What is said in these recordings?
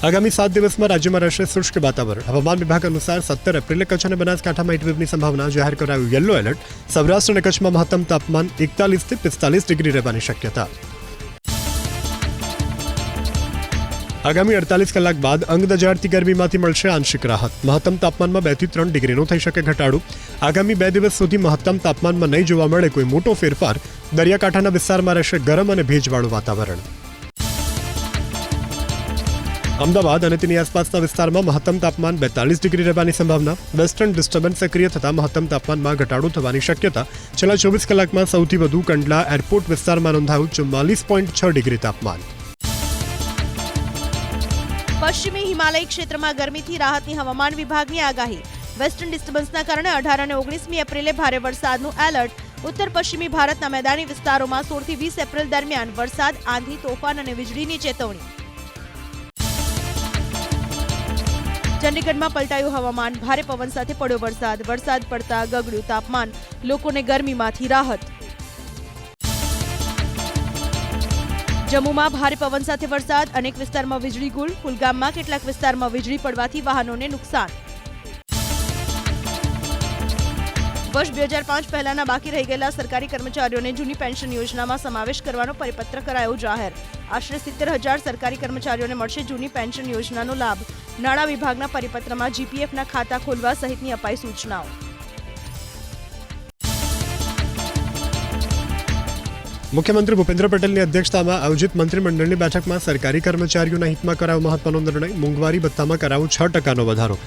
આગામી 7 દિવસમાં રાજ્યમાં રહેશે શુષ્ક વાતાવરણ. હવામાન વિભાગ અનુસાર 17 એપ્રિલે કચ્છ અને બનાસકાંઠામાં હીટવેવની સંભાવના જાહેર કરાયું યલો એલર્ટ. સૌરાષ્ટ્ર અને કચ્છમાં મહત્તમ તાપમાન 41 થી 45 ડિગ્રી રહેવાની શક્યતા. આગામી 48 કલાક બાદ અંગ દજાડતી ગરમીમાંથી મળશે આંશિક રાહત. મહત્તમ તાપમાનમાં 2 થી 3 ડિગ્રીનો થઈ શકે ઘટાડો. આગામી 2 દિવસ સુધી મહત્તમ તાપમાનમાં નહીં જોવા મળે કોઈ મોટો ફેરફાર. દરિયાકાંઠાના વિસ્તારમાં રહેશે ગરમ અને ભેજવાળું વાતાવરણ. અમદાવાદ અને તેની આસપાસના વિસ્તારમાં મહત્તમ તાપમાન 42 ડિગ્રી રહેવાની સંભાવના. વેસ્ટર્ન ડિસ્ટર્બન્સ સક્રિય થતાં મહત્તમ તાપમાનમાં ઘટાડો થવાની શક્યતા. છેલ્લા 24 કલાકમાં સૌથી વધુ કંડલા એરપોર્ટ વિસ્તારમાં નોંધાયું 44.6 ડિગ્રી તાપમાન. પશ્ચિમી હિમાલય ક્ષેત્રમાં ગરમીથી રાહતની હવામાન વિભાગની આગાહી. વેસ્ટર્ન ડિસ્ટર્બન્સના કારણે 18 અને 19મી એપ્રિલે ભારે વરસાદનું એલર્ટ. ઉત્તર પશ્ચિમી ભારતના મેદાની વિસ્તારોમાં 16 થી 20 એપ્રિલ દરમિયાન વરસાદ, આંધી, તોફાન અને વીજળીની ચેતવણી. ચંડીગઢમાં પલટાયું હવામાન. ભારે પવન સાથે પડ્યો વરસાદ. વરસાદ પડતા ગગડ્યું તાપમાન. લોકોને ગરમીમાંથી રાહત. જમ્મુમાં ભારે પવન સાથે વરસાદ. અનેક વિસ્તારમાં વીજળી ગુલ. કુલગામમાં કેટલાક વિસ્તારમાં વીજળી પડવાથી વાહનોને નુકસાન. વર્ષ 2005 પહેલાના બાકી રહી ગયેલા સરકારી કર્મચારીઓને જૂની પેન્શન યોજનામાં સમાવેશ કરવાનો પરિપત્ર કરાયો જાહેર. આશરે 70,000 સરકારી કર્મચારીઓને મળશે જૂની પેન્શન યોજનાનો લાભ. નાણાં વિભાગના પરિપત્રમાં જીપીએફના ખાતા ખોલવા સહિતની અપાઈ સૂચનાઓ. મુખ્યમંત્રી ભૂપેન્દ્ર પટેલની અધ્યક્ષતામાં આયોજિત મંત્રીમંડળની બેઠકમાં સરકારી કર્મચારીઓના હિતમાં કરાયો મહત્વનો નિર્ણય. મોંઘવારી ભથ્થામાં કરાયો 6% વધારો.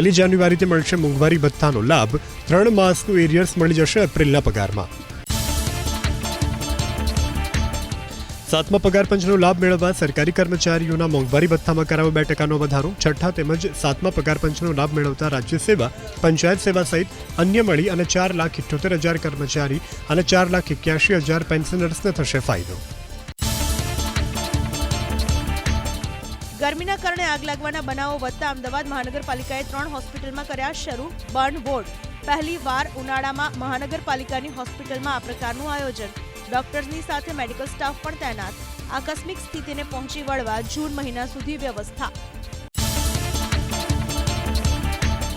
1 જાન્યુઆરીથી મળશે મોંઘવારી ભથ્થાનો લાભ. 3 માસનું એરિયર્સ મળી જશે એપ્રિલના પગારમાં. 7મા પગાર પંચનો લાભ મેળવવા સરકારી કર્મચારીઓના મોંઘવારી ભથ્થામાં કરાયો 2% વધારો. 6ઠ્ઠા તેમજ 7મા પગાર પંચનો લાભ મેળવતા રાજ્ય સેવા, પંચાયત સેવા સહિત અન્ય મળી અને 4,78,000 કર્મચારી અને 4,81,000 પેન્શનર્સને થશે ફાયદો. ગરમીના કારણે આગ લાગવાના બનાવો વધતા અમદાવાદ મહાનગરપાલિકાએ 3 હોસ્પિટલમાં કર્યા શરૂ બર્ન વોર્ડ. પહેલી વાર ઉનાળામાં મહાનગરપાલિકાની હોસ્પિટલમાં આ પ્રકારનું આયોજન. ડોક્ટર્સની સાથે મેડિકલ સ્ટાફ પણ તૈનાત. આકસ્મિક સ્થિતિને પહોંચી વળવા જૂન મહિના સુધી વ્યવસ્થા.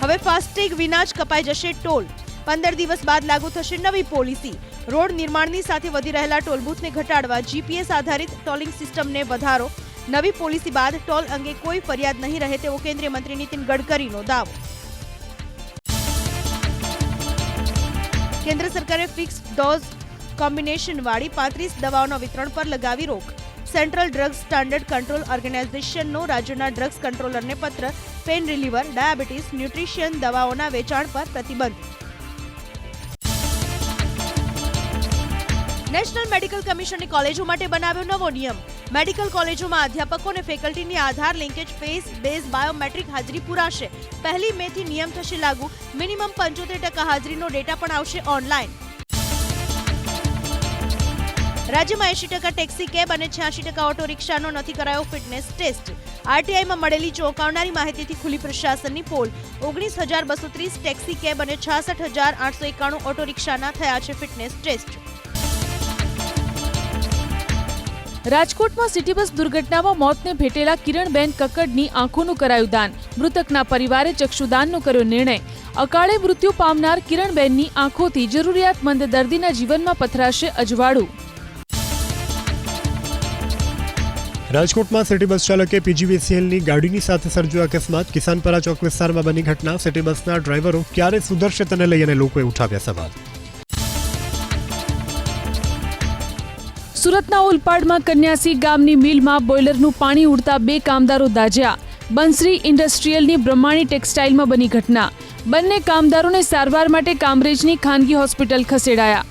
હવે ફાસ્ટેગ વિના જ કપાઈ જશે ટોલ. 15 દિવસ બાદ લાગુ થશે નવી પોલિસી. રોડ નિર્માણની સાથે વધી રહેલા ટોલ બૂથને ઘટાડવા જીપીએસ આધારિત ટોલિંગ સિસ્ટમને વધારો. નવી પોલિસી બાદ ટોલ અંગે કોઈ ફરિયાદ નહીં રહે તેવો કેન્દ્રીય મંત્રી નીતિન ગડકરીનો દાવો. કેન્દ્ર સરકારે ફિક્સ ડોઝ કોમ્બિનેશન વાળી 35 દવાઓના વિતરણ પર લગાવી રોક. સેન્ટ્રલ ડ્રગ્સ સ્ટાન્ડર્ડ કંટ્રોલ ઓર્ગેનાઇઝેશનનો રાજ્યના ડ્રગ્સ કંટ્રોલરને પત્ર. પેન રિલીવર, ડાયાબિટીસ, ન્યુટ્રિશિયન દવાઓના વેચાણ પર પ્રતિબંધ. નેશનલ મેડિકલ કમિશનની કોલેજો માટે બનાવ્યો નવો નિયમ. મેડિકલ કોલેજોમાં અધ્યાપકો અને ફેકલ્ટીની આધાર લિંકેજ ફેસ બેઝ બાયોમેટ્રિક હાજરી પુરાશે. 1 મે થી નિયમ થશે લાગુ. મિનિમમ 75% હાજરીનો ડેટા પણ આવશે ઓનલાઈન. રાજ્યમાં 80% ટેક્સી કેબ અને 86% ઓટો રિક્ષાનો નથી કરાયો ફિટનેસ ટેસ્ટ. આરટીઆઈમાં મળેલી ચોંકાવનારી માહિતીથી ખુલી પ્રશાસનની પોલ. 19,230 ટેક્સી કેબ અને 66,891 ઓટો રિક્ષાના થયા છે ફિટનેસ ટેસ્ટ. રાજકોટમાં સિટી બસ દુર્ઘટનામાં મોતને ભેટેલા કિરણબેન કક્કડની આંખોનું કરાયું દાન. મૃતકના પરિવારે ચક્ષુદાનનો કર્યો નિર્ણય. અકાળે મૃત્યુ પામનાર કિરણબેનની આંખોથી જરૂરિયાતમંદ દર્દીના જીવનમાં પથરાશે અજવાળું. રાજકોટમાં સિટી બસ ચાલકે પીજીવીસીએલની ગાડીની સાથે સર્જ્યો અકસ્માત. કિસાનપરા ચોક વિસ્તારમાં બની ઘટના. સિટી બસના ડ્રાઈવરો ક્યારે સુધરશે તેને લઈને લોકોએ ઉઠાવ્યા સવાલ. સુરતના ઓલપાડમાં કન્યાસી ગામની મિલમાં બોઇલરનું પાણી ઉડતા 2 કામદારો દાઝ્યા. બંસરી ઇન્ડસ્ટ્રીયલની બ્રહ્માણી ટેક્સટાઇલમાં બની ઘટના. બંને કામદારોને સારવાર માટે કામરેજની ખાનગી હોસ્પિટલ ખસેડાયા.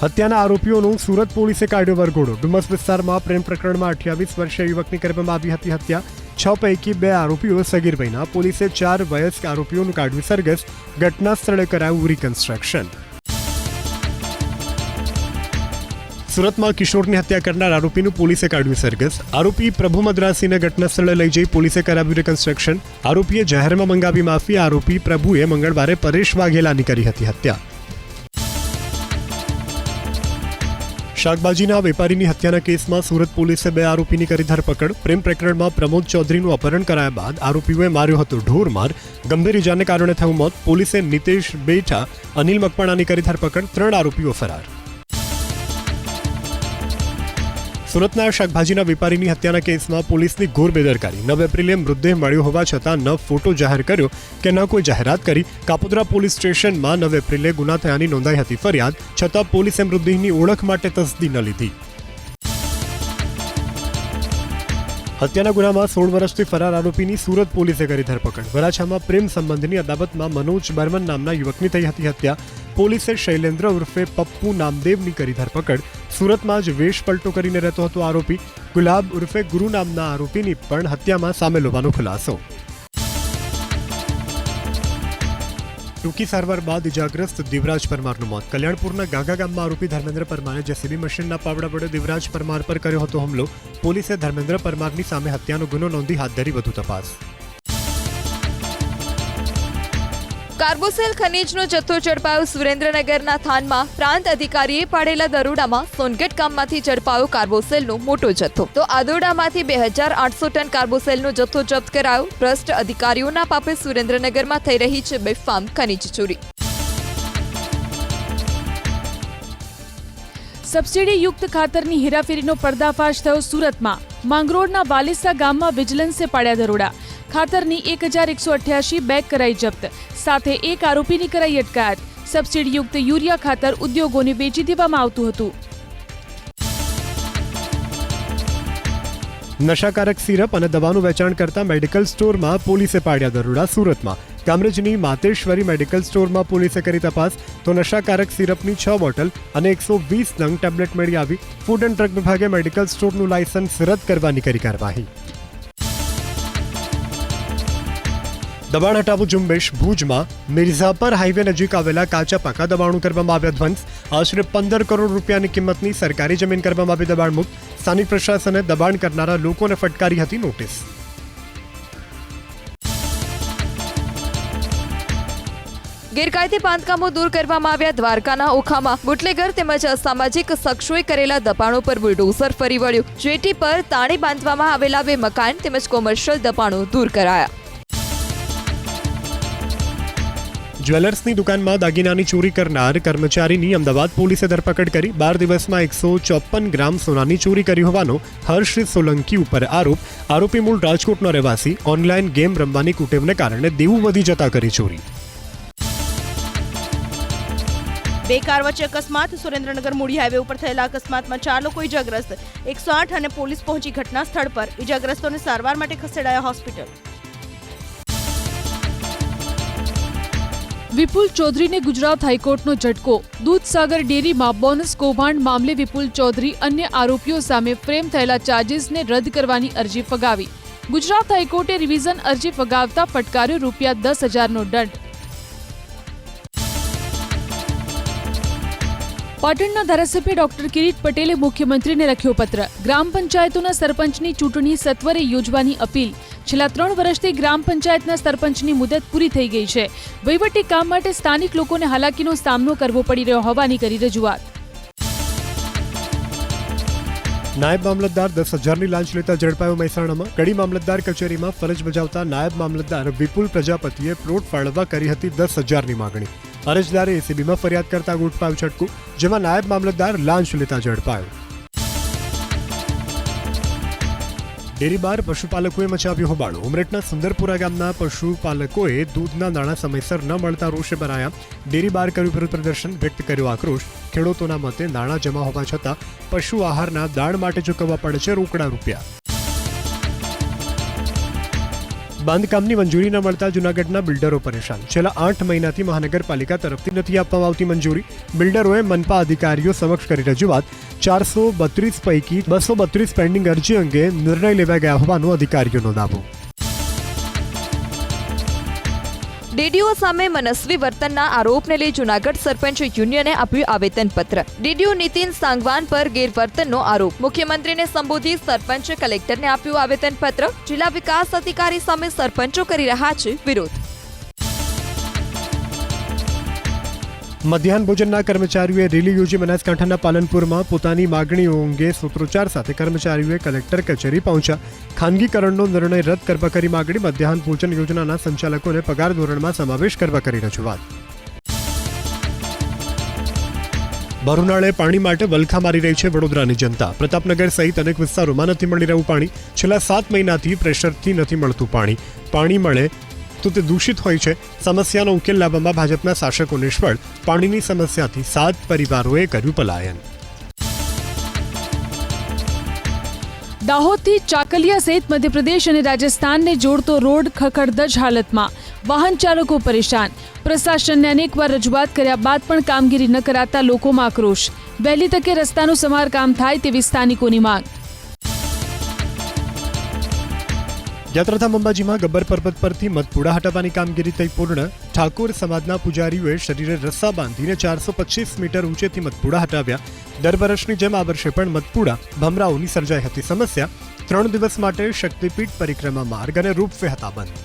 હત્યાના આરોપીઓનું સુરત પોલીસે કાઢ્યો વરઘોડો. ડુમસ વિસ્તારમાં પ્રેમ પ્રકરણમાં 28 વર્ષીય યુવકની કરવામાં આવી હતી હત્યા. 6 પૈકી 2 આરોપીઓ સગીર વયના. પોલીસે 4 વયસ્ક આરોપીઓનું કાઢ્યું સરઘસ. ઘટના સ્થળે કરાયું રિકન્સ્ટ્રક્શન. સુરતમાં કિશોરની હત્યા કરનાર આરોપીનું પોલીસે કાઢ્યું સરઘસ. આરોપી પ્રભુ મદ્રાસીને ઘટના સ્થળે લઈ જઈ પોલીસે કરાવ્યું રિકન્સ્ટ્રક્શન. આરોપીએ જાહેરમાં મંગાવી માફી. આરોપી પ્રભુએ મંગળવારે પરેશ વાઘેલાની કરી હતી હત્યા. શાકભાજીના વેપારીની હત્યાના કેસમાં સુરત પોલીસે 2 આરોપીની કરી ધરપકડ. પ્રેમ પ્રકરણમાં પ્રમોદ ચૌધરીનું અપહરણ કરાયા બાદ આરોપીઓએ માર્યો હતો ઢોરમાર. ગંભીર ઇજાને કારણે થયું મોત. પોલીસે નિતેશ બેઠા, અનિલ મકવાણાની કરી ધરપકડ. 3 આરોપીઓ ફરાર. સુરતના શાકભાજીના વેપારીની હત્યાના કેસમાં પોલીસની ઘોર બેદરકારી. 9 એપ્રિલે મૃતદેહ મળ્યો હોવા છતાં ન ફોટો જાહેર કર્યો કે ન કોઈ જાહેરાત કરી. કાપોદ્રા પોલીસ સ્ટેશનમાં 9 એપ્રિલે ગુના થયાની નોંધાઈ હતી ફરિયાદ, છતાં પોલીસે મૃતદેહની ઓળખ માટે તસદી ન લીધી. હત્યાના ગુનામાં 16 વર્ષથી ફરાર આરોપીની સુરત પોલીસે કરી ધરપકડ. વરાછામાં પ્રેમ સંબંધની અદાવતમાં મનોજ બર્મન નામના યુવકની થઈ હતી હત્યા. પોલીસે શૈલેન્દ્ર ઉર્ફે પપ્પુ નામદેવની કરી ધરપકડ. સુરતમાં જ વેશ પલટો કરીને રહેતો હતો આરોપી. ગુલાબ ઉર્ફે ગુરુ નામના આરોપીની પણ હત્યામાં સામેલ હોવાનો ખુલાસો. ટૂંકી સારવાર બાદ ઇજાગ્રસ્ત દિવરાજ પરમારનું મોત. કલ્યાણપુરના ગાગા ગામમાં આરોપી ધર્મેન્દ્ર પરમારે જેસીબી મશીનના પાવડા વડે દિવરાજ પરમાર પર કર્યો હતો હુમલો. પોલીસે ધર્મેન્દ્ર પરમારની સામે હત્યાનો ગુનો નોંધી હાથ ધરી વધુ તપાસ. કાર્બોસેલ ખનીજનો જથ્થો ઝડપાયો. સુરેન્દ્રનગરના થાનમાં પ્રાંત અધિકારીએ પાડેલા દરોડામાં સોનગઢ ગામમાંથી ઝડપાયો કાર્બોસેલનો મોટો જથ્થો. તો આદોડામાંથી 2800 ટન કાર્બોસેલનો જથ્થો જપ્ત કરાયો. ભ્રષ્ટ અધિકારીઓના પાપે સુરેન્દ્રનગરમાં થઈ રહી છે બેફામ ખનીજ ચોરી. સબસિડીયુક્ત ખાતરની હેરાફેરીનો પર્દાફાશ થયો સુરતમાં. માંગરોળના વાલિસા ગામમાં વિજિલન્સે પાડ્યા દરોડા. ખાતરની 1188 બેગ કરાઈ જપ્ત. સાથે 1 આરોપીની કરાઈ અટકાયત. સબસિડીયુક્ત યુરિયા ખાતર ઉદ્યોગોને વેચી દેવામાં આવતું હતું. નશાકારક સિરપ અને દવાનું વેચાણ કરતા મેડિકલ સ્ટોરમાં પોલીસે પાડ્યા દરોડા. સુરતમાં કામરેજની માતેશ્વરી મેડિકલ સ્ટોરમાં પોલીસે કરી તપાસ, તો નશાકારક સિરપની 6 બોટલ અને 120 નંગ ટેબ્લેટ મળી આવી. ફૂડ એન્ડ ડ્રગ વિભાગે મેડિકલ સ્ટોરનું લાયસન્સ રદ કરવાની કરી કાર્યવાહી. દબાણ હટાવો ઝુંબેશ. ભુજમાં મિર્ઝાપર હાઈવે નજીક આવેલા કાચા પાકા દબાણો કરવામાં આવ્યા ધ્વંસ. આશરે 15 કરોડ રૂપિયાની કિંમતની સરકારી જમીન કરવામાં આવી દબાણ મુક્ત. સ્થાનિક પ્રશાસને દબાણ કરનારા લોકોને ફટકારી હતી નોટિસ. ગેરકાયદે બાંધકામો દૂર કરવામાં આવ્યા. દ્વારકાના ઓખામાં બુટલેગર તેમજ અસામાજિક શખ્સોએ કરેલા દબાણો પર બુલડોઝર ફરી વળ્યું. જેટી પર તાણે બાંધવામાં આવેલા 2 મકાન તેમજ કોમર્શિયલ દબાણો દૂર કરાયા. જ્વેલર્સની દુકાનમાં દાગીનાની ચોરી કરનાર કર્મચારીની અમદાવાદ પોલીસે ધરપકડ કરી. 12 દિવસમાં 154 ગ્રામ સોનાની ચોરી કરી હોવાનો હર્ષ સોલંકી ઉપર આરોપ. આરોપી મૂળ રાજકોટનો રહેવાસી. ઓનલાઈન ગેમ રમવાની કુટેવને કારણે દેવું વધી જતા કરી ચોરી. 2 કાર વચ્ચે અકસ્માત. સુરેન્દ્રનગર મૂડી હાઈવે ઉપર થયેલા અકસ્માતમાં 4 લોકો ઇજાગ્રસ્ત. 108 અને પોલીસ પહોંચી ઘટના સ્થળ પર. ઇજાગ્રસ્તોને સારવાર માટે ખસેડાયા હોસ્પિટલ. વિપુલ ચૌધરીને ગુજરાત હાઈકોર્ટનો ઝટકો. દૂધસાગર ડેરીમાં બોનસ કૌભાંડ મામલે વિપુલ ચૌધરી અન્ય આરોપીઓ સામે ફ્રેમ થયેલા ચાર્જીસને રદ કરવાની અરજી ફગાવી. ગુજરાત હાઈકોર્ટે રિવિઝન અરજી ફગાવતા ફટકાર્યો ₹10,000નો દંડ. પાટણના ધારાસભ્ય ડોક્ટર કિરીટ પટેલે મુખ્યમંત્રીને લખ્યો પત્ર. ગ્રામ પંચાયતોના સરપંચની ચૂંટણી સત્વરે યોજવાની અપીલ. છેલ્લા 3 વર્ષથી ગ્રામ પંચાયતના સરપંચની મુદત પૂરી થઈ ગઈ છે. વહીવટી કામ માટે સ્થાનિક લોકોને હાલાકીનો સામનો કરવો પડી રહ્યો હોવાની કરી રજૂઆત. નાયબ મામલતદાર 10,000ની લાંચ લેતા ઝડપાયો મહેસાણામાં. કડી મામલતદાર કચેરીમાં ફરજ બજાવતા નાયબ મામલતદાર વિપુલ પ્રજાપતિએ પ્લોટ ફાળવવા કરી હતી 10,000ની માગણી. અરજદારે એસીબીમાં ફરિયાદ કરતા ગોઠવાયું છટકું, જેમાં નાયબ મામલતદાર લાંચ લેતા ઝડપાયો. ડેરી બાર પશુપાલકોએ મચાવ્યો હોબાળો. ઉમરેઠના સુંદરપુરા ગામના પશુપાલકોએ દૂધના નાણાં સમયસર ન મળતા રોષે ભરાયા. ડેરી બાર કર્યું વિરોધ પ્રદર્શન, વ્યક્ત કર્યો આક્રોશ. ખેડૂતોના મતે નાણાં જમા હોવા છતાં પશુ આહારના દાણ માટે ચૂકવવા પડે છે રોકડા રૂપિયા. બાંધકામની મંજૂરી ન મળતા જૂનાગઢના બિલ્ડરો પરેશાન. છેલ્લા 8 મહિનાથી મહાનગરપાલિકા તરફથી નથી આપવામાં આવતી મંજૂરી. બિલ્ડરોએ મનપા અધિકારીઓ સમક્ષ કરી રજૂઆત. 432 પૈકી 232 પેન્ડિંગ અરજી અંગે નિર્ણય લેવા ગયા હોવાનો અધિકારીઓનો દાવો. ડીડીઓ સામે મનસ્વી વર્તનના આરોપને લઈ જૂનાગઢ સરપંચ યુનિયને આપ્યું આવેદનપત્ર. ડીડીઓ નીતિન સાંગવાન પર ગેરવર્તનનો આરોપ. મુખ્યમંત્રીને સંબોધી સરપંચ કલેક્ટરને આપ્યું આવેદનપત્ર. જિલ્લા વિકાસ અધિકારી સામે સરપંચો કરી રહ્યા છે વિરોધ. મધ્યાહન ભોજનના કર્મચારીઓએ રેલી યોજી બનાસકાંઠાના પાલનપુરમાં પોતાની માગણીઓ અંગે સૂત્રોચ્ચાર સાથે કર્મચારીઓએ કલેક્ટર કચેરી પહોંચ્યા. ખાનગીકરણનો નિર્ણય રદ કરવા કરી માગણી. મધ્યાહન ભોજન યોજનાના સંચાલકોને પગાર ધોરણમાં સમાવેશ કરવા કરી રજૂઆત. ભરૂનાળે પાણી માટે વલખા મારી રહી છે વડોદરાની જનતા. પ્રતાપનગર સહિત અનેક વિસ્તારોમાં નથી મળી રહ્યું પાણી. છેલ્લા 7 મહિનાથી પ્રેશરથી નથી મળતું પાણી. પાણી મળે તો તે દૂષિત હોય છે. સમસ્યાનો ઉકેલ લાવવામાં ભાજપના શાસકો નિષ્ફળ. પાણીની સમસ્યાથી 7 પરિવારોએ કર્યું પલાયન. દાહોદથી ચાકલિયા સહિત મધ્યપ્રદેશ અને રાજસ્થાનને જોડતો રોડ ખખડધજ હાલતમાં. વાહન ચાલકો પરેશાન. પ્રશાસનને અનેકવાર રજૂઆત કર્યા બાદ પણ કામગીરી ન કરાતા લોકોમાં આક્રોશ. વહેલી તકે રસ્તાનું સમારકામ થાય તેવી સ્થાનિકોની માંગ. યાત્રાધામ અંબાજીમાં ગબ્બર પર્વત પરથી મધપુડા હટાવવાની કામગીરી થઈ પૂર્ણ. ઠાકોર સમાજના પૂજારીઓએ શરીરે રસ્સા બાંધીને 425 મીટર ઊંચેથી મધપુડા હટાવ્યા. દર વર્ષની જેમ આ વર્ષે પણ મધપુડા ભમરાઓની સર્જાઈ હતી સમસ્યા. 3 દિવસ માટે શક્તિપીઠ પરિક્રમા માર્ગ અને રોપવે હતા બંધ.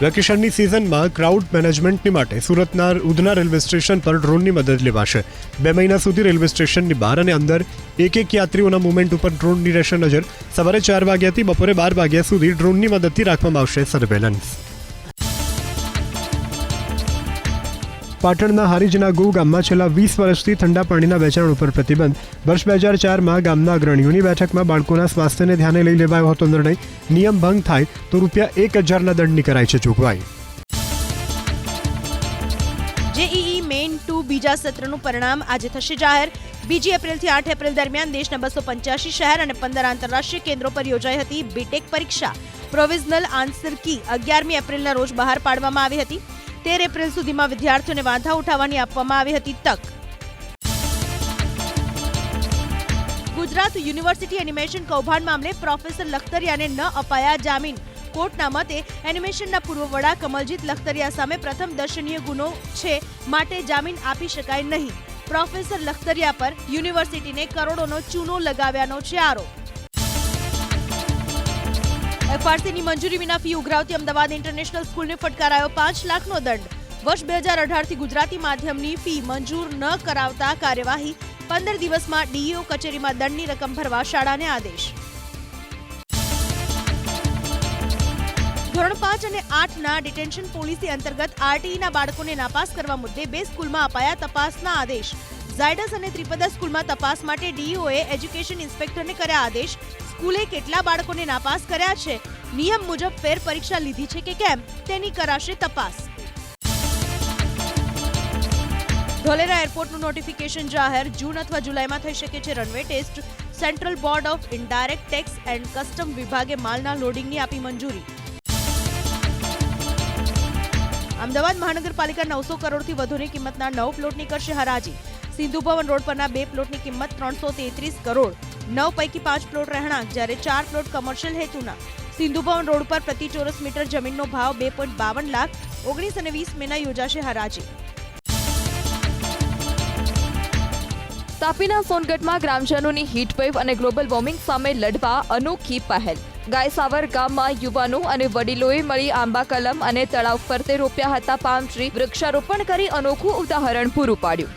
વેકેશનની સિઝનમાં ક્રાઉડ મેનેજમેન્ટની માટે સુરતના ઉધના રેલવે સ્ટેશન પર ડ્રોનની મદદ લેવાશે. 2 મહિના સુધી રેલવે સ્ટેશનની બહાર અને અંદર એક યાત્રીઓના મૂવમેન્ટ ઉપર ડ્રોનની રહેશે નજર. સવારે 4 વાગ્યાથી બપોરે 12 વાગ્યા સુધી ડ્રોનની મદદથી રાખવામાં આવશે સર્વેલન્સ. પાટણના હારીજના ગો ગામમાં છેલ્લા 20 વર્ષથી ઠંડા પાણીના વેચાણ ઉપર પ્રતિબંધ. વર્ષ 2004માં ગામના અગ્રણીઓની બેઠકમાં બાળકોના સ્વાસ્થ્યને ધ્યાને લઈ લેવાયો હતો નિર્ણય. નિયમ ભંગ થાય તો ₹1000ના દંડની કરાઈ છે જોગવાઈ. જેઈઈ મેઇન 2 બીજા સત્રનું પરિણામ આજે થશે જાહેર. 2 એપ્રિલથી 8 એપ્રિલ દરમિયાન દેશના 285 શહેર અને 15 આંતરરાષ્ટ્રીય કેન્દ્રો પર યોજાઈ હતી બીટેક પરીક્ષા. પ્રોવિઝનલ આન્સર કી 11મી એપ્રિલના રોજ બહાર પાડવામાં આવી હતી. 13 એપ્રિલ સુધીમાં વિદ્યાર્થીઓને વાંધા ઉઠાવવાની આપવામાં આવી હતી તક. ગુજરાત યુનિવર્સિટી એનિમેશન કૌભાંડ મામલે પ્રોફેસર લખતરિયાને ન અપાયા જામીન. કોર્ટના મતે એનિમેશનના પૂર્વ વડા કમલજીત લખતરિયા સામે પ્રથમ દર્શનીય ગુનો છે, માટે જામીન આપી શકાય નહીં. પ્રોફેસર લખતરિયા પર યુનિવર્સિટીને કરોડોનો ચૂનો લગાવ્યાનો છે આરોપ. એફઆરસીની મંજૂરી વિના ફી ઉઘરાવતી અમદાવાદ ઇન્ટરનેશનલ સ્કૂલને ફટકારાયો 5 લાખનો દંડ. વર્ષ 2018થી ગુજરાતી માધ્યમની ફી મંજૂર ન કરાવતા કાર્યવાહી. 15 દિવસમાં ડીઈઓ કચેરીમાં દંડની રકમ ભરવા શાળાને આદેશ. ધોરણ 5 અને 8ના ડિટેન્શન પોલિસી અંતર્ગત આરટીઈના બાળકોને નાપાસ કરવા મુદ્દે 2 સ્કૂલમાં અપાયા તપાસના આદેશ. ઝાયડસ અને ત્રિપદા સ્કૂલમાં તપાસ માટે ડીઈઓએ એજ્યુકેશન ઇન્સ્પેક્ટરને કર્યા આદેશ. સ્કૂલે કેટલા બાળકોને નાપાસ કર્યા છે, નિયમ મુજબ ફેર પરીક્ષા લીધી છે કે કેમ તેની કરાશે તપાસ. ધોલેરા એરપોર્ટનું નોટિફિકેશન જાહેર. જૂન અથવા જુલાઈમાં થઈ શકે છે runway test. Central Board of Indirect Tax and Custom વિભાગે માલના લોડિંગની આપી મંજૂરી. અમદાવાદ મહાનગરપાલિકા 900 કરોડથી વધુની કિંમતના 9 પ્લોટની કરશે હરાજી. સિંધુ ભવન રોડ પરના 2 પ્લોટની કિંમત 333 કરોડ. 9 પૈકી 5 પ્લોટ રહેણાંક, જ્યારે 4 plot commercial હેતુના. Sindhu Bhavan road પર પ્રતિ ચોરસ મીટર જમીનનો ભાવ 2.52 લાખ. 19 અને 20 મેના યોજાશે હરાજી. તાપીના સોનગઢમાં ગ્રામજનોની હીટવેવ અને ગ્લોબલ વોર્મિંગ સામે લડવા અનોખી પહેલ. ગાયસાવર ગામમાં યુવાનો અને વડીલોએ મળી આંબા કલમ અને તળાવ ફરતે રોપ્યા હતા પામ ટ્રી. વૃક્ષારોપણ કરી અનોખું ઉદાહરણ પૂરું પાડ્યું.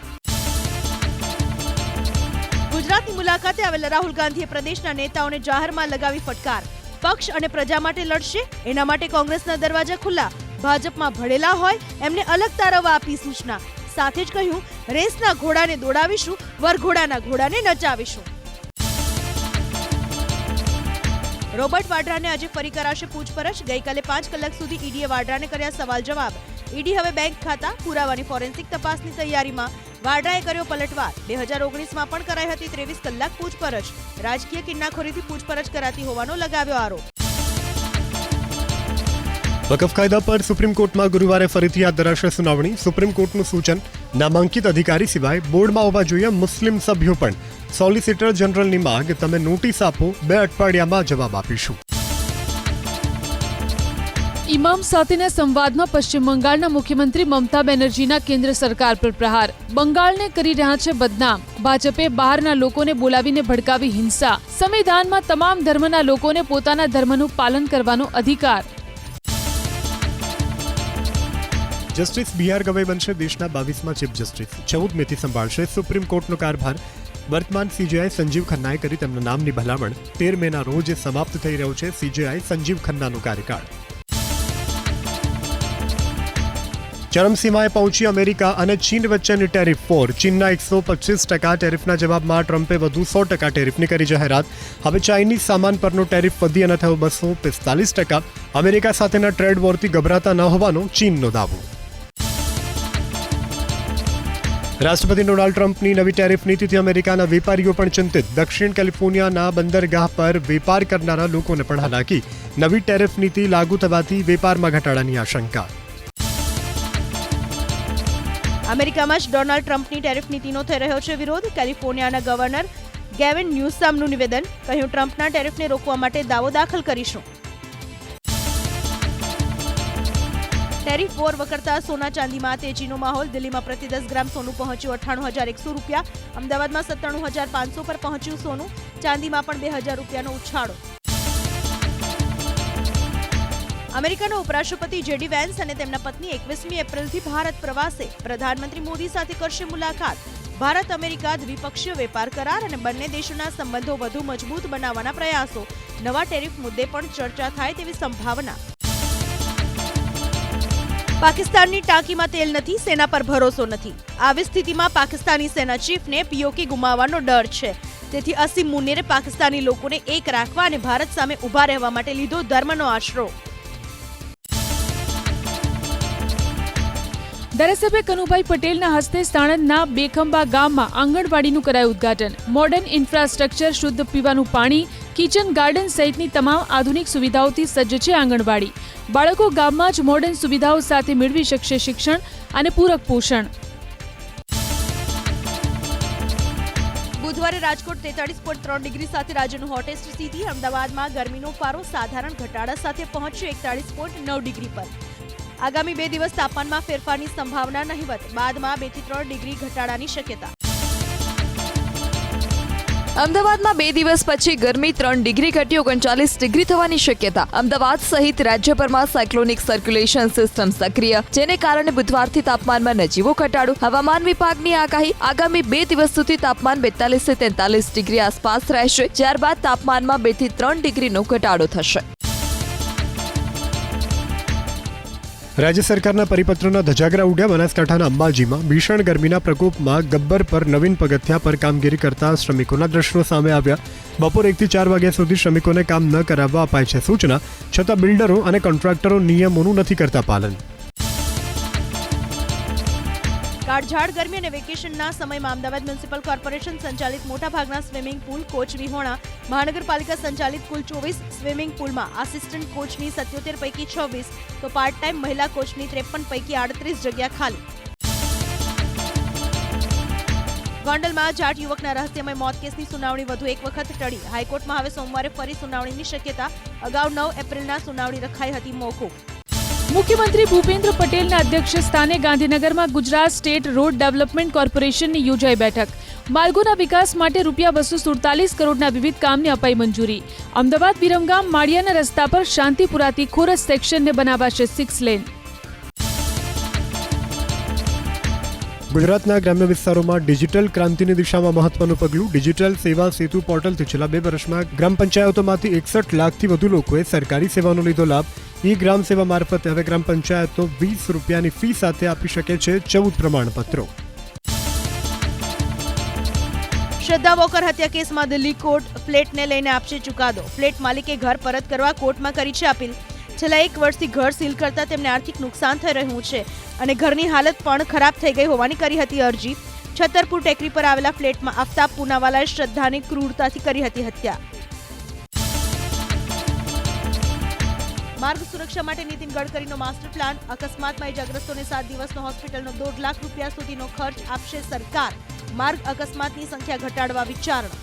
ગુજરાતની મુલાકાતે આવેલા રાહુલ ગાંધીએ પ્રદેશના નેતાઓને જાહેરમાં લગાવી ફટકાર. પક્ષ અને પ્રજા માટે લડશે, એના માટે કોંગ્રેસના દરવાજા ખુલ્લા. ભાજપમાં ભળેલા હોય એમને અલગ તારવવા આપી સૂચના. સાથે જ કહ્યું, રેસના ઘોડાને દોડાવીશું, વરઘોડાના ઘોડાને નચાવીશું. રોબર્ટ વાડ્રાને આજે ફરી કરાશે પૂછપરછ. ગઈકાલે 5 કલાક સુધી ઈડીએ વાડ્રાને કર્યા સવાલ જવાબ. ઈડી હવે બેંક ખાતા પુરાવાની ફોરેન્સિક તપાસની તૈયારીમાં. વાડ્રાએ કર્યો પલટવાર. 2019માં પણ કરાઈ હતી 23 કલાક પૂછપરછ. રાજકીય કિન્નાખોરીથી પૂછપરછ કરાતી હોવાનો લગાવ્યો આરોપ. વકફ કાયદા પર સુપ્રીમ કોર્ટમાં ગુરુવારે ફરીથી હાથ ધરાશે સુનાવણી. સુપ્રીમ કોર્ટનું સૂચન, નામાંકિત અધિકારી સિવાય બોર્ડમાં હોવા જોઈએ મુસ્લિમ સભ્યો પણ. સોલિસિટર જનરલની માંગ, તમે નોટિસ આપો, 2 અઠવાડિયામાં જવાબ આપીશું. ઇમામ સાથેના સંવાદમાં પશ્ચિમ બંગાળના મુખ્યમંત્રી મમતા બેનર્જીના કેન્દ્ર સરકાર પર પ્રહાર. બંગાળને કરી રહ્યા છે બદનામ. ભાજપે બહારના લોકોને બોલાવીને ભડકાવી હિંસા. સંવિધાનમાં તમામ ધર્મના લોકોને પોતાના ધર્મનું પાલન કરવાનો અધિકાર. જસ્ટિસ બી આર ગવાઈ બનશે દેશના 22મા ચીફ જસ્ટિસ. 14 મેથી સંભાળશે સુપ્રીમ કોર્ટનો કારભાર. વર્તમાન સીજેઆઈ સંજીવ ખન્નાએ કરી તેમના નામની ભલામણ. 13 મેના રોજ સમાપ્ત થઈ રહ્યો છે સીજેઆઈ સંજીવ ખન્નાનો કાર્યકાળ. ચરમસીમાએ પહોંચી અમેરિકા અને ચીન વચ્ચેની ટેરિફ વોર. ચીનના 125% ટેરિફના જવાબમાં ટ્રમ્પે વધુ 100% ટેરિફની કરી જાહેરાત. હવે ચાઇનીઝ સામાન પરનો ટેરિફ વધી અને થયો 245%. અમેરિકા સાથેના ટ્રેડ વોરથી ગભરાતા ન હોવાનો ચીનનો દાવો. રાષ્ટ્રપતિ ડોનાલ્ડ ટ્રમ્પની નવી ટેરિફ નીતિથી અમેરિકાના વેપારીઓ પણ ચિંતિત. દક્ષિણ કેલિફોર્નિયાના બંદરગાહ પર વેપાર કરનારા લોકોને પણ હાલાકી. નવી ટેરિફ નીતિ લાગુ થવાથી વેપારમાં ઘટાડાની આશંકા. અમેરિકામાં જ ડોનાલ્ડ ટ્રમ્પની ટેરિફ નીતિનો થઈ રહ્યો છે વિરોધ. કેલિફોર્નિયાના ગવર્નર ગેવિન ન્યુસમનું નિવેદન. કહ્યું, ટ્રમ્પના ટેરિફને રોકવા માટે દાવો દાખલ કરીશું. ટેરિફ વોર વકરતા સોના ચાંદીમાં તેજીનો માહોલ. દિલ્હીમાં પ્રતિ 10 ગ્રામ સોનું પહોંચ્યું 98,100 રૂપિયા. અમદાવાદમાં 97,500 પર પહોંચ્યું સોનું. ચાંદીમાં પણ 2,000 રૂપિયાનો ઉછાળો. અમેરિકાના ઉપરાષ્ટ્રપતિ જેડી વેન્સ અને તેમના પત્ની 21મી એપ્રિલથી ભારત પ્રવાસે. પ્રધાનમંત્રી મોદી સાથે કરશે મુલાકાત. ભારત અમેરિકા દ્વિપક્ષીય વેપાર કરાર અને બંને દેશોના સંબંધો વધુ મજબૂત બનાવવાના પ્રયાસો. નવા ટેરિફ મુદ્દે પણ ચર્ચા થાય તેવી સંભાવના. પાકિસ્તાનની ટાંકીમાં તેલ નથી, સેના પર ભરોસો નથી. આવી સ્થિતિમાં પાકિસ્તાની સેના ચીફને પીઓકે ગુમાવવાનો ડર છે. તેથી અસીમ મુનીરે પાકિસ્તાની લોકોને એક રાખવા અને ભારત સામે ઊભા રહેવા માટે લીધો ધર્મનો આશરો. ધારાસભ્ય કનુભાઈ પટેલના હસ્તે સાણંદના બેખંબા ગામમાં આંગણવાડીનું કરાયું ઉદ્ઘાટન. મોડર્ન ઇન્ફ્રાસ્ટ્રક્ચર, શુદ્ધ પીવાનું પાણી, કિચન ગાર્ડન સહિતની તમામ આધુનિક સુવિધાઓથી સજ્જ છે આંગણવાડી. બાળકો ગામમાં જ મોડર્ન સુવિધાઓ સાથે મેળવી શકશે શિક્ષણ અને પૂરક પોષણ. બુધવારે રાજકોટ 43.3 ડિગ્રી સાથે રાજ્યનું હોટેસ્ટ સિટી. અમદાવાદમાં ગરમીનો પારો સાધારણ ઘટાડા સાથે પહોંચ્યો 41.9 ડિગ્રી પર. આગામી 2 દિવસ તાપમાનમાં ફેરફારની સંભાવના નહિવત. બાદમાં 2 થી 3 ડિગ્રી ઘટાડાની શક્યતા. અમદાવાદમાં 2 દિવસ પછી ગરમી 3 ડિગ્રી ઘટી 39 ડિગ્રી થવાની શક્યતા. અમદાવાદ સહિત રાજ્યભરમાં સાયક્લોનિક સર્ક્યુલેશન સિસ્ટમ સક્રિય, જેને કારણે બુધવારથી તાપમાનમાં નજીવો ઘટાડો. હવામાન વિભાગની આગાહી, આગામી 2 દિવસ સુધી તાપમાન 42 થી 43 ડિગ્રી આસપાસ રહેશે, ત્યારબાદ તાપમાનમાં 2 થી 3 ડિગ્રીનો ઘટાડો થશે. રાજ્ય સરકારના પરિપત્રોના ધજાગરા ઉડ્યા. બનાસકાંઠાના અંબાજીમાં ભીષણ ગરમીના પ્રકોપમાં ગબ્બર પર નવીન પગથિયા પર કામગીરી કરતા શ્રમિકોના દ્રશ્યો સામે આવ્યા. બપોર 1 થી 4 વાગ્યા સુધી શ્રમિકોને કામ ન કરાવવા અપાય છે સૂચના, છતાં બિલ્ડરો અને કોન્ટ્રાક્ટરો નિયમોનું નથી કરતા પાલન. કાળઝાળ ગરમી અને વેકેશનના સમયમાં અમદાવાદ મ્યુનિસિપલ કોર્પોરેશન સંચાલિત મોટાભાગના સ્વિમિંગ પુલ, કોચ વિહોણા. મહાનગરપાલિકા સંચાલિત કુલ 24 સ્વિમિંગ પુલમાં આસિસ્ટન્ટ કોચની 77 પૈકી 26 તો પાર્ટ ટાઈમ મહિલા કોચની 53 પૈકી 38 જગ્યા ખાલી. ગોંડલમાં જાટ યુવકના રહસ્યમય મોત કેસની સુનાવણી વધુ એક વખત ટળી. હાઈકોર્ટમાં હવે સોમવારે ફરી સુનાવણીની શક્યતા. અગાઉ 9 એપ્રિલના સુનાવણી રખાઈ હતી મોકૂફ. મુખ્યમંત્રી ભૂપેન્દ્ર પટેલના અધ્યક્ષ સ્થાને ગાંધીનગરમાં ગુજરાત સ્ટેટ રોડ ડેવલપમેન્ટ કોર્પોરેશનની યોજાઈ બેઠક. માર્ગોના વિકાસ માટે ₹247 કરોડના વિવિધ કામને અપાઈ મંજૂરી. અમદાવાદ વિરમગામ માળિયાના રસ્તા પર શાંતિપુરાથી ખોરસ સેક્શનને બનાવાશે 6 લેન. ગુજરાતના ગ્રામ્ય વિસ્તારોમાં ડિજિટલ ક્રાંતિની દિશામાં મહત્વનું પગલું. ડિજિટલ સેવા સેતુ પોર્ટલથી છેલ્લા 2 વર્ષમાં ગ્રામ પંચાયતોમાંથી 61 લાખથી વધુ લોકોએ સરકારી સેવાનો લીધો લાભ. ઈ ગ્રામ સેવા મારફતે હવે ગ્રામ પંચાયતો 20 રૂપિયાની ફી સાથે આપી શકે છે 14 પ્રમાણપત્રો. શ્રદ્ધા વોકર હત્યા કેસમાં દિલ્હી કોર્ટ ફ્લેટને લઈને આપશે ચુકાદો. ફ્લેટ માલિકે ઘર પરત કરવા કોર્ટમાં કરી છે અપીલ. છેલ્લા 1 વર્ષથી ઘર સીલ કરતા તેમને આર્થિક નુકસાન થઈ રહ્યું છે અને ઘરની હાલત પણ ખરાબ થઈ ગઈ હોવાની કરી હતી અરજી. છતરપુર ટેકરી પર આવેલા ફ્લેટમાં આફતાબ પૂનાવાલાએ શ્રદ્ધાની ક્રૂરતાથી કરી હતી હત્યા. માર્ગ સુરક્ષા માટે નીતિન ગડકરીનો માસ્ટર પ્લાન. અકસ્માતમાં ઇજાગ્રસ્તોને 7 દિવસનો હોસ્પિટલનો 2 લાખ રૂપિયા સુધીનો ખર્ચ આપશે સરકાર. માર્ગ અકસ્માતની સંખ્યા ઘટાડવા વિચારણા.